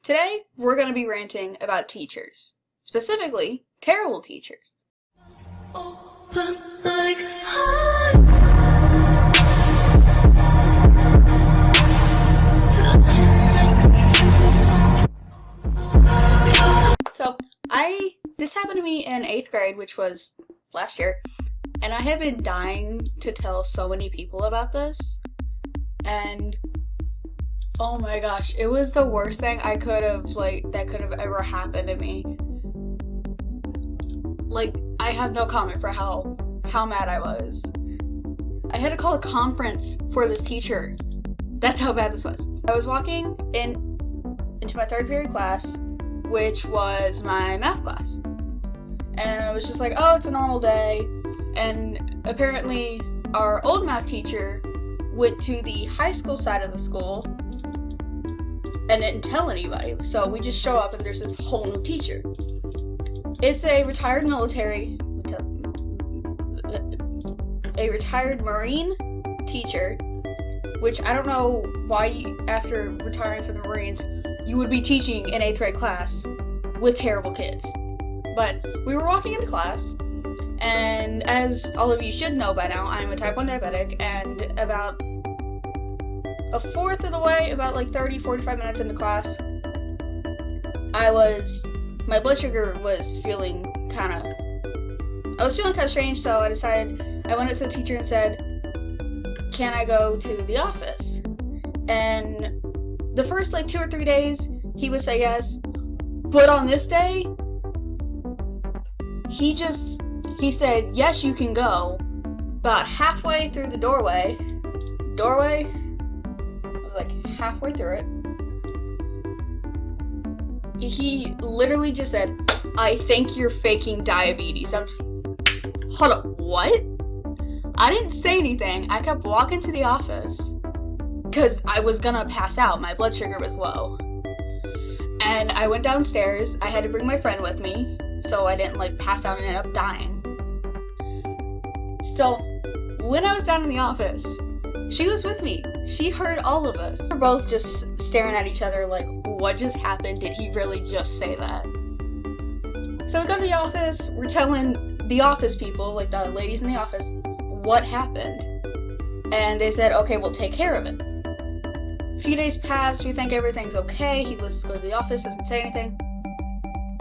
Today, we're going to be ranting about teachers. Specifically, terrible teachers. Open like heart. So, this happened to me in 8th grade, which was last year, and I have been dying to tell so many people about this, and oh my gosh, it was the worst thing that could have ever happened to me. Like, I have no comment for how mad I was. I had to call a conference for this teacher. That's how bad this was. I was walking into my 3rd period class, which was my math class. And I was just like, oh, it's a normal day. And apparently our old math teacher went to the high school side of the school and didn't tell anybody. So we just show up and there's this whole new teacher. It's a retired Marine teacher, which I don't know why after retiring from the Marines you would be teaching an 8th grade class with terrible kids. But we were walking into class, and as all of you should know by now, I'm a type 1 diabetic, and about a fourth of the way, about like 30-45 minutes into class, my blood sugar was feeling kind of strange, so I decided, I went up to the teacher and said, can I go to the office? And the first 2 or 3 days, he would say yes, but on this day, he said, yes, you can go. About halfway through the doorway, I was like halfway through it, he literally just said, I think you're faking diabetes. I'm just, hold up, what? I didn't say anything. I kept walking to the office because I was gonna pass out. My blood sugar was low. And I went downstairs. I had to bring my friend with me so I didn't pass out and end up dying. So when I was down in the office, she was with me. She heard all of us. We were both just staring at each other like, what just happened? Did he really just say that? So we go to the office. We're telling the office people, like the ladies in the office, what happened. And they said, okay, we'll take care of it. A few days passed. We think everything's okay. He lets us go to the office, doesn't say anything.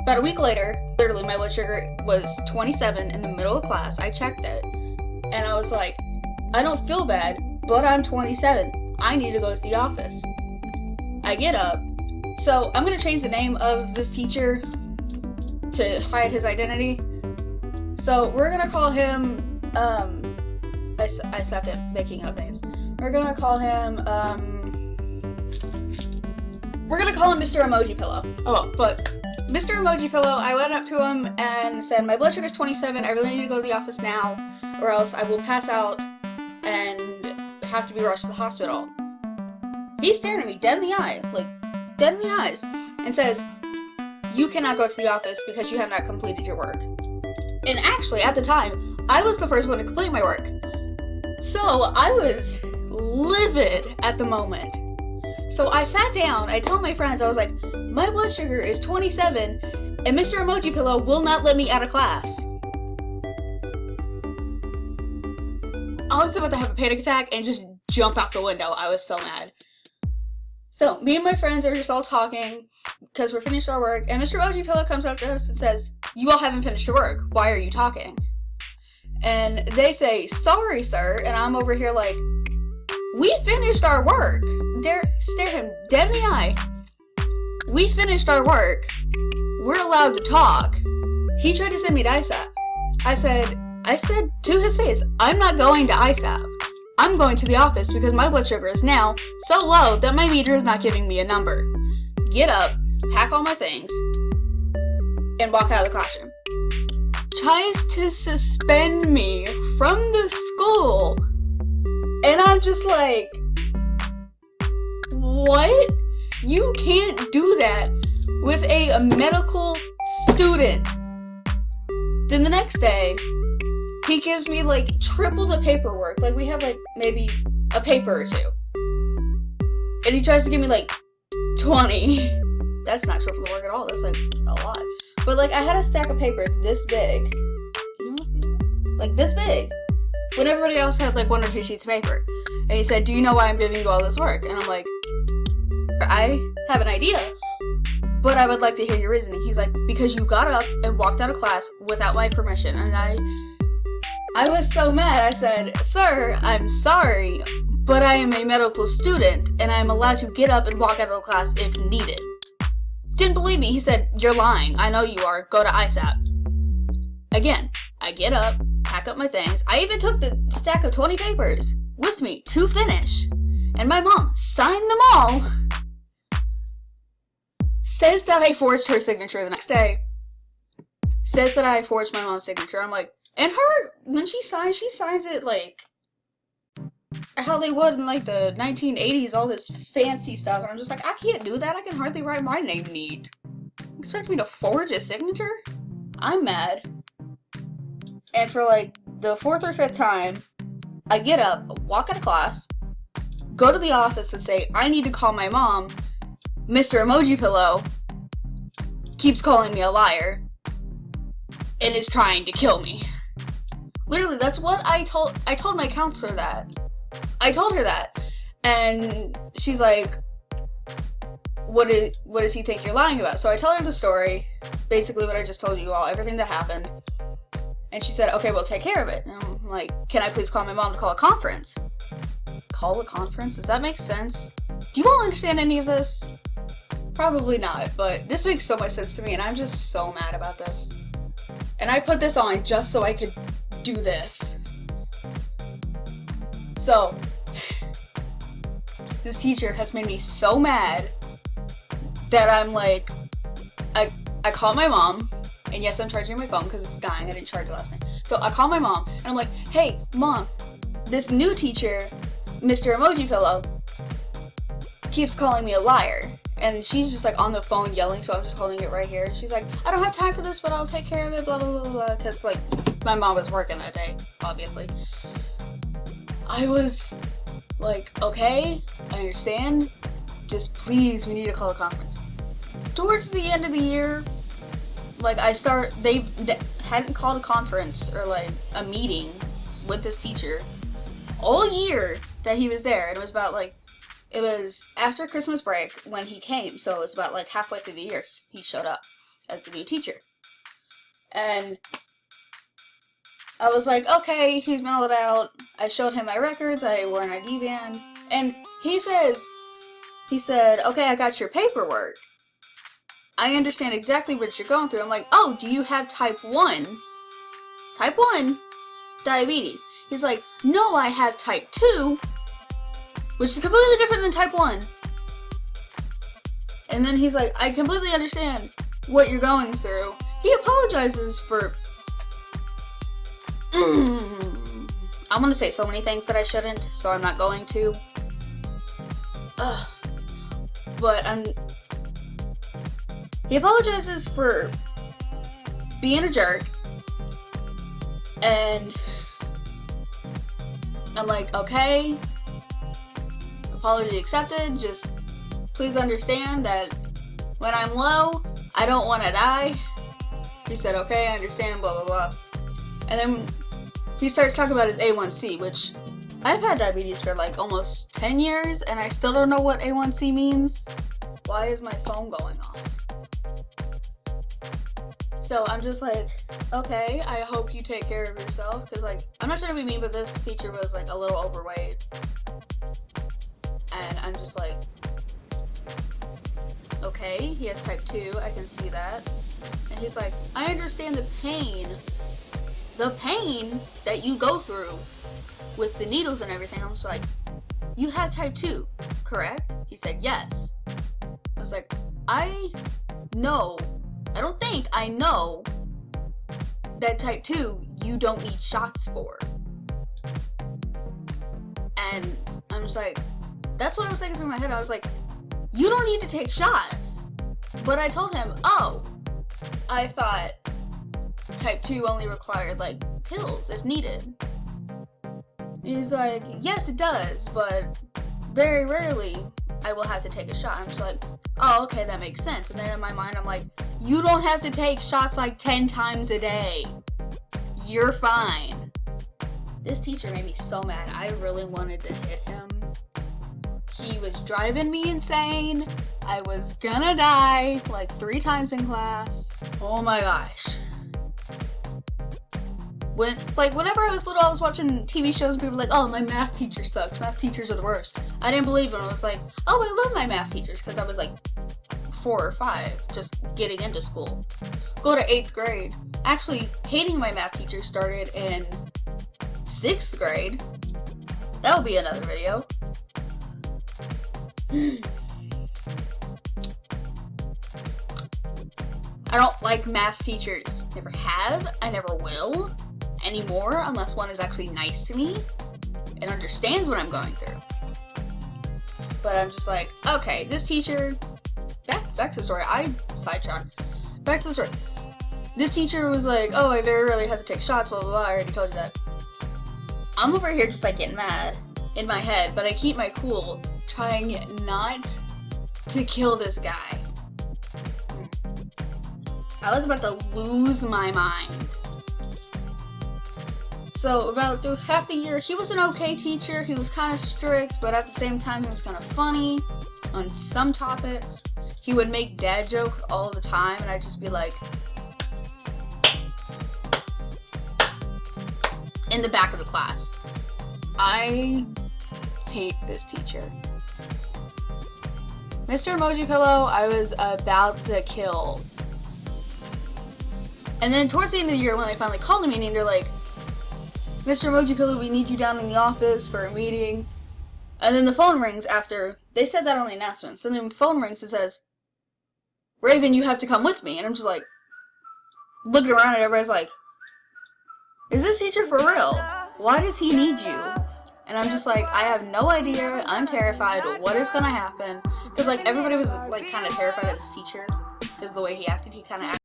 About a week later, literally my blood sugar was 27 in the middle of class. I checked it. And I was like, I don't feel bad, but I'm 27. I need to go to the office. I get up. So I'm going to change the name of this teacher to hide his identity. So we're going to call him, I suck at making up names. We're going to call him Mr. Emoji Pillow. Oh, but Mr. Emoji Pillow, I went up to him and said, my blood sugar's 27, I really need to go to the office now, or else I will pass out and have to be rushed to the hospital. He stared at me dead in the eye, dead in the eyes, and says, you cannot go to the office because you have not completed your work. And actually, at the time, I was the first one to complete my work. So I was livid at the moment. So I sat down, I told my friends, I was like, my blood sugar is 27, and Mr. Emoji Pillow will not let me out of class. I was about to have a panic attack and just jump out the window. I was so mad. So me and my friends are just all talking because we're finished our work, and Mr. Emoji Pillow comes up to us and says, you all haven't finished your work. Why are you talking? And they say, sorry, sir. And I'm over here like, we finished our work. Stare him dead in the eye. We finished our work. We're allowed to talk. He tried to send me to ISAP. I said to his face, I'm not going to ISAP. I'm going to the office because my blood sugar is now so low that my meter is not giving me a number. Get up, pack all my things, and walk out of the classroom. Tries to suspend me from the school. And I'm just like, what? You can't do that with a medical student. Then the next day, he gives me triple the paperwork. We have maybe a paper or two. And he tries to give me 20. That's not short for the work at all. That's like a lot. But like I had a stack of paper this big. Can you all see that? Like this big. When everybody else had like 1 or 2 sheets of paper. And he said, do you know why I'm giving you all this work? And I'm like, I have an idea, but I would like to hear your reasoning. He's like, because you got up and walked out of class without my permission. And I was so mad. I said, sir, I'm sorry, but I am a medical student and I'm allowed to get up and walk out of class if needed. Didn't believe me. He said, you're lying. I know you are. Go to ISAP. Again, I get up, pack up my things. I even took the stack of 20 papers with me to finish. And my mom signed them all. Says that I forged her signature the next day. Says that I forged my mom's signature. I'm like, and her, when she signs it like how they would in like the 1980s, all this fancy stuff. And I'm just like, I can't do that. I can hardly write my name neat. Expect me to forge a signature? I'm mad. And for like the 4th or 5th time, I get up, walk out of class, go to the office and say, I need to call my mom. Mr. Emoji Pillow keeps calling me a liar and is trying to kill me. Literally, that's what I told my counselor that. I told her that. And she's like, what does he think you're lying about? So I tell her the story, basically what I just told you all, everything that happened. And she said, okay, we'll take care of it. And I'm like, can I please call my mom to call a conference? Call a conference? Does that make sense? Do you all understand any of this? Probably not, but this makes so much sense to me, and I'm just so mad about this. And I put this on just so I could do this. So, this teacher has made me so mad that I'm like, I call my mom, and yes, I'm charging my phone because it's dying. I didn't charge it last night. So I call my mom, and I'm like, hey, mom, this new teacher, Mr. Emoji Pillow, keeps calling me a liar. And she's just like on the phone yelling, so I'm just holding it right here. She's like, I don't have time for this, but I'll take care of it, blah, blah, blah, blah. Because, like, my mom was working that day, obviously. I was like, okay, I understand. Just please, we need to call a conference. Towards the end of the year, like, they hadn't called a conference or, like, a meeting with this teacher all year that he was there. And it was about, like, it was after Christmas break when he came, so it was about like halfway through the year he showed up as the new teacher. And I was like, okay, he's mellowed out. I showed him my records, I wore an ID band, and he said, okay, I got your paperwork. I understand exactly what you're going through. I'm like, oh, do you have type 1? Type 1 diabetes. He's like, no, I have type 2. Which is completely different than type 1. And then he's like, I completely understand what you're going through. He apologizes for... I'm gonna say so many things that I shouldn't, so I'm not going to. But he apologizes for being a jerk. And I'm like, okay... Apology accepted, just please understand that when I'm low, I don't want to die. He said, okay, I understand, blah, blah, blah. And then he starts talking about his A1C, which I've had diabetes for like almost 10 years, and I still don't know what A1C means. Why is my phone going off? So I'm just like, okay, I hope you take care of yourself, because like, I'm not trying to be mean, but this teacher was like a little overweight. And I'm just like, okay, he has type 2, I can see that. And he's like, I understand the pain that you go through with the needles and everything. I'm just like, you have type 2, correct? He said, yes. I was like, I know that type 2 you don't need shots for. And I'm just like, that's what I was thinking through my head. I was like, you don't need to take shots. But I told him, oh, I thought type 2 only required, like, pills if needed. He's like, yes, it does, but very rarely I will have to take a shot. I'm just like, oh, okay, that makes sense. And then in my mind, I'm like, you don't have to take shots like 10 times a day. You're fine. This teacher made me so mad. I really wanted to hit him. He was driving me insane. I was gonna die like 3 times in class. Oh my gosh. Whenever I was little, I was watching TV shows and people were like, oh, my math teacher sucks. Math teachers are the worst. I didn't believe it. I was like, oh, I love my math teachers, because I was like 4 or 5, just getting into school. Go to 8th grade. Actually, hating my math teacher started in 6th grade. That'll be another video. I don't like math teachers. Never have. I never will anymore, unless one is actually nice to me and understands what I'm going through. But I'm just like, okay, this teacher, back to the story. I sidetracked. Back to the story. This teacher was like, oh, I very rarely have to take shots, blah, blah, blah. I already told you that. I'm over here just like getting mad in my head, but I keep my cool, trying not to kill this guy. I was about to lose my mind. So about through half the year, he was an okay teacher. He was kind of strict, but at the same time, he was kind of funny on some topics. He would make dad jokes all the time, and I'd just be like, in the back of the class. I hate this teacher. Mr. Emoji Pillow, I was about to kill. And then towards the end of the year, when they finally called a meeting, they're like, Mr. Emoji Pillow, we need you down in the office for a meeting. And then the phone rings after, they said that on the announcements. Then the phone rings and says, Raven, you have to come with me. And I'm just like, looking around and everybody's like, is this teacher for real? Why does he need you? And I'm just like, I have no idea. I'm terrified. What is gonna happen? Because like everybody was like kind of terrified of this teacher because the way he acted. He kind of acted.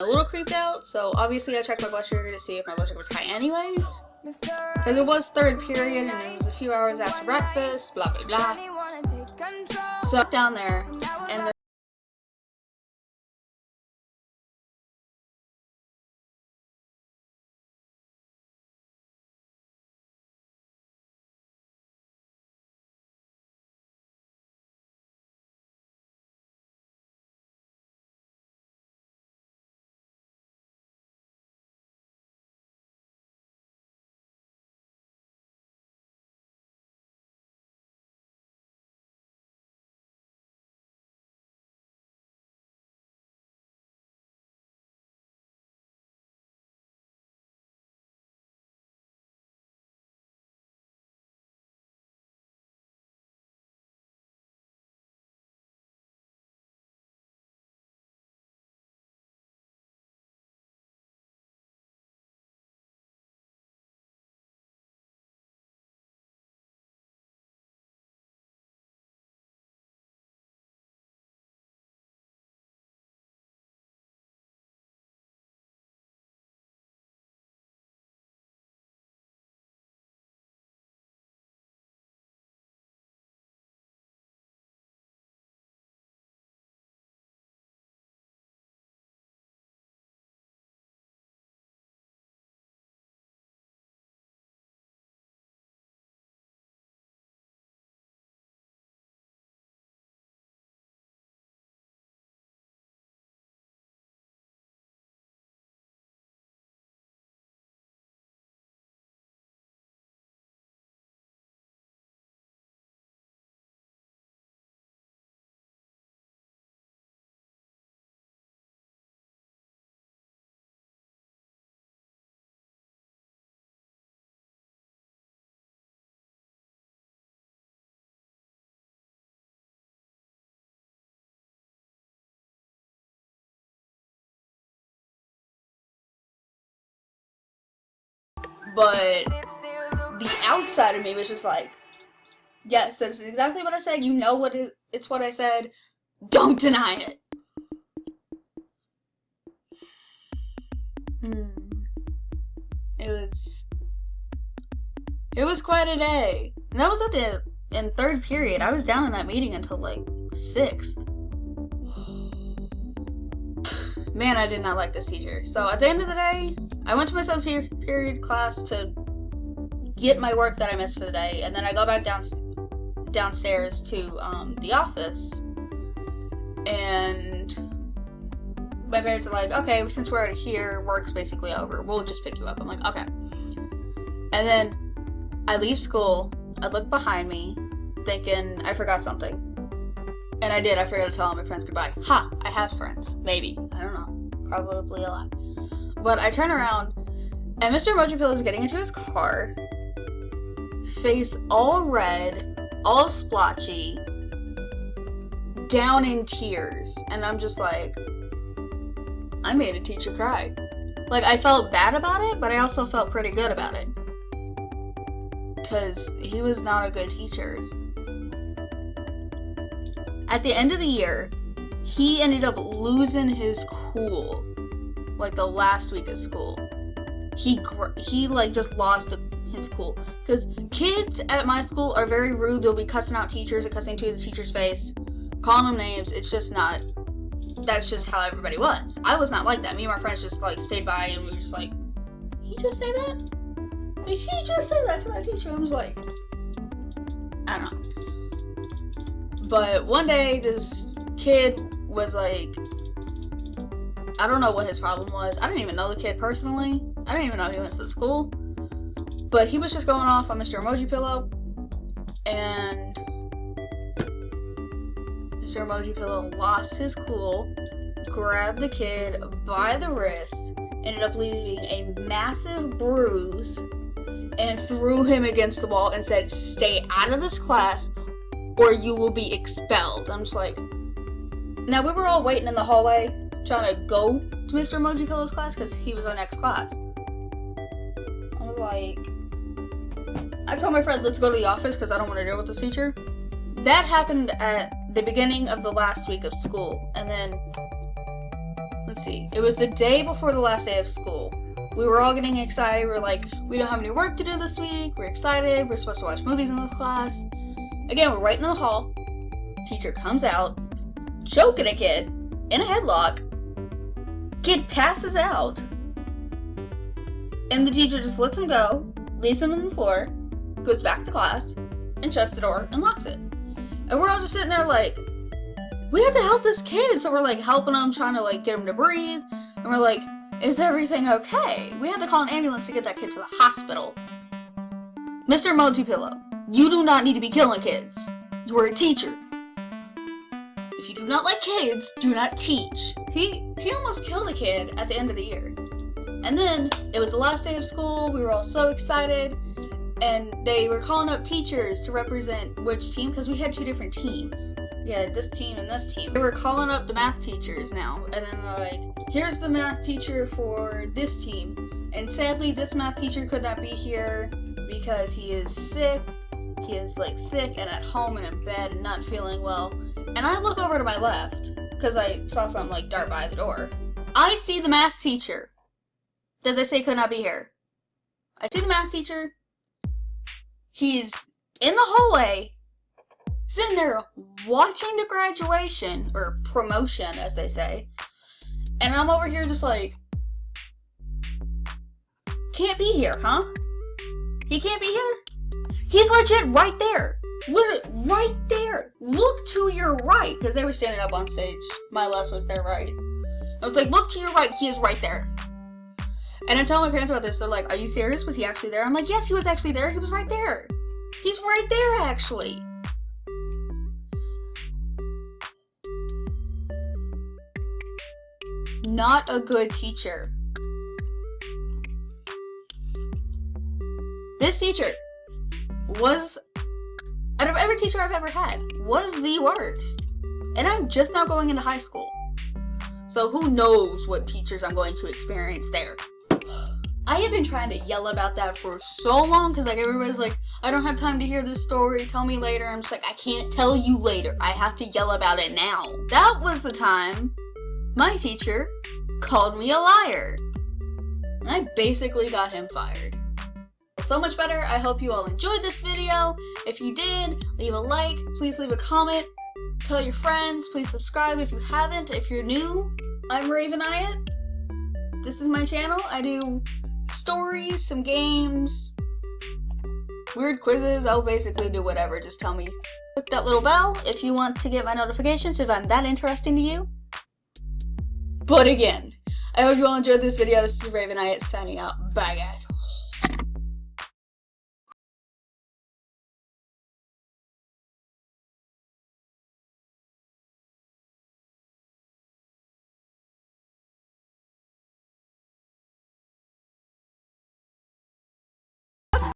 A little creeped out, so obviously I checked my blood sugar to see if my blood sugar was high anyways. Because it was 3rd period and it was a few hours after breakfast, blah blah blah. So down there, and But the outside of me was just like, yes, that's exactly what I said. You know what it's what I said. Don't deny it. It was quite a day. And that was in third period. I was down in that meeting until like 6th. Man, I did not like this teacher. So at the end of the day, I went to my 7th period class to get my work that I missed for the day, and then I go back downstairs to the office, and my parents are like, okay, since we're already here, work's basically over, we'll just pick you up. I'm like, okay. And then I leave school, I look behind me, thinking I forgot something. And I did, I forgot to tell all my friends goodbye. Ha! I have friends. Maybe. I don't know. Probably a lot. But I turn around, and Mr. Mojapillow is getting into his car, face all red, all splotchy, down in tears. And I'm just like, I made a teacher cry. Like, I felt bad about it, but I also felt pretty good about it. Because he was not a good teacher. At the end of the year, he ended up losing his cool. Like, the last week of school. He like, just lost his cool. Because kids at my school are very rude. They'll be cussing out teachers and cussing to the teacher's face. Calling them names. It's just not... That's just how everybody was. I was not like that. Me and my friends just, like, stayed by and we were just like, he just say that? Did he just say that to that teacher? I was like, I don't know. But one day, this kid was like, I don't know what his problem was. I didn't even know the kid personally. I didn't even know he went to the school. But he was just going off on Mr. Mojapillow. And Mr. Mojapillow lost his cool, grabbed the kid by the wrist, ended up leaving a massive bruise, and threw him against the wall and said, stay out of this class or you will be expelled. I'm just like... Now, we were all waiting in the hallway trying to go to Mr. Mojapillow's class because he was our next class. I was like... I told my friends, let's go to the office because I don't want to deal with this teacher. That happened at the beginning of the last week of school. And then... Let's see. It was the day before the last day of school. We were all getting excited. We were like, we don't have any work to do this week. We're excited. We're supposed to watch movies in this class. Again, we're waiting in the hall. Teacher comes out, choking a kid in a headlock. Kid passes out. And the teacher just lets him go, leaves him on the floor, goes back to class, and shuts the door and locks it. And we're all just sitting there like, we have to help this kid. So we're like helping him, trying to like get him to breathe. And we're like, is everything okay? We had to call an ambulance to get that kid to the hospital. Mr. Mojapillow, you do not need to be killing kids. You are a teacher. If you do not like kids, do not teach. He almost killed a kid at the end of the year. And then, it was the last day of school, we were all so excited, and they were calling up teachers to represent which team, because we had 2 different teams. Yeah, this team and this team. They were calling up the math teachers now, and then they're like, here's the math teacher for this team. And sadly, this math teacher could not be here because he is sick. He is like sick and at home and in bed and not feeling well. And I look over to my left because I saw something like dart by the door. I see the math teacher that they say could not be here. I see the math teacher. He's in the hallway, sitting there watching the graduation, or promotion as they say. And I'm over here just like, can't be here, huh? He can't be here? He's legit right there. Literally, right there. Look to your right. Because they were standing up on stage. My left was their right. I was like, look to your right. He is right there. And I tell my parents about this. They're like, are you serious? Was he actually there? I'm like, yes, he was actually there. He was right there. He's right there, actually. Not a good teacher. This teacher was, out of every teacher I've ever had, was the worst. And I'm just now going into high school. So who knows what teachers I'm going to experience there. I have been trying to yell about that for so long because like everybody's like, I don't have time to hear this story, tell me later. I'm just like, I can't tell you later. I have to yell about it now. That was the time my teacher called me a liar. And I basically got him fired. So much better. I hope you all enjoyed this video. If you did, leave a like, please leave a comment, tell your friends, please subscribe if you haven't. If you're new, I'm Raveniot. This is my channel. I do stories, some games, weird quizzes. I'll basically do whatever. Just tell me. Click that little bell if you want to get my notifications if I'm that interesting to you. But again, I hope you all enjoyed this video. This is Raveniot signing out. Bye guys.